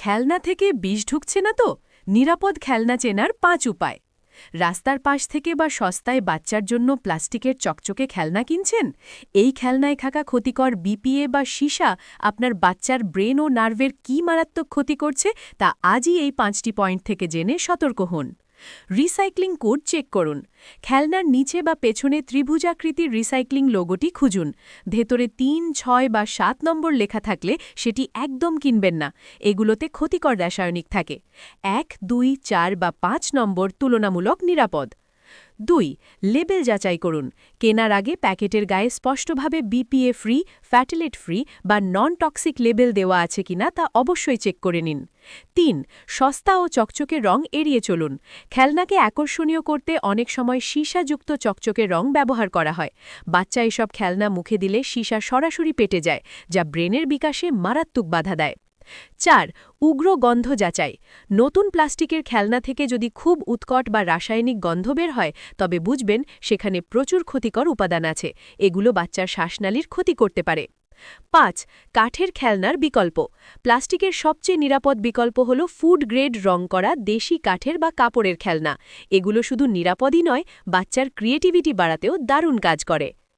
খেলনা থেকে বিষ ঢুকছে না তো? নিরাপদ খেলনা চেনার ৫ উপায়। রাস্তার পাশ থেকে বা সস্তায় বাচ্চার জন্য প্লাস্টিকের চকচকে খেলনা কিনছেন? এই খেলনায় থাকা ক্ষতিকর বিপিএ বা সীসা আপনার বাচ্চার ব্রেন ও নার্ভের কী মারাত্মক ক্ষতি করছে তা আজই এই ৫টি পয়েন্ট থেকে জেনে সতর্ক হন। রিসাইক্লিং কোড চেক করুন। খেলনার নিচে বা পেছনে ত্রিভুজাকৃতির রিসাইক্লিং লোগোটি খুঁজুন। ভেতরে ৩, ৬ বা ৭ নম্বর লেখা থাকলে সেটি একদম কিনবেন না। এগুলোতে ক্ষতিকর রাসায়নিক থাকে। ১, ২, ৪ বা ৫ নম্বর তুলনামূলক নিরাপদ। ২. লেবেল যাচাই করুন। কেনার আগে প্যাকেটের গায়ে স্পষ্টভাবে বিপিএ ফ্রি, ফ্যাটেলেট ফ্রি বা নন টক্সিক লেবেল দেওয়া আছে কিনা তা অবশ্যই চেক করে নিন। ৩. সস্তা ও চকচকে রং এড়িয়ে চলুন। খেলনাকে আকর্ষণীয় করতে অনেক সময় সীসাযুক্ত চকচকে রং ব্যবহার করা হয়। বাচ্চা এসব খেলনা মুখে দিলে সীসা সরাসরি পেটে যায়, যা ব্রেনের বিকাশে মারাত্মক বাধা দেয়। ৪. উগ্র গন্ধ যাচাই। নতুন প্লাস্টিকের খেলনা থেকে যদি খুব উৎকট বা রাসায়নিক গন্ধ বের হয়, তবে বুঝবেন সেখানে প্রচুর ক্ষতিকর উপাদান আছে। এগুলো বাচ্চার শ্বাসনালীর ক্ষতি করতে পারে। ৫. কাঠের খেলনার বিকল্প। প্লাস্টিকের সবচেয়ে নিরাপদ বিকল্প হল ফুড গ্রেড রং করা দেশি কাঠের বা কাপড়ের খেলনা। এগুলো শুধু নিরাপদই নয়, বাচ্চার ক্রিয়েটিভিটি বাড়াতেও দারুণ কাজ করে।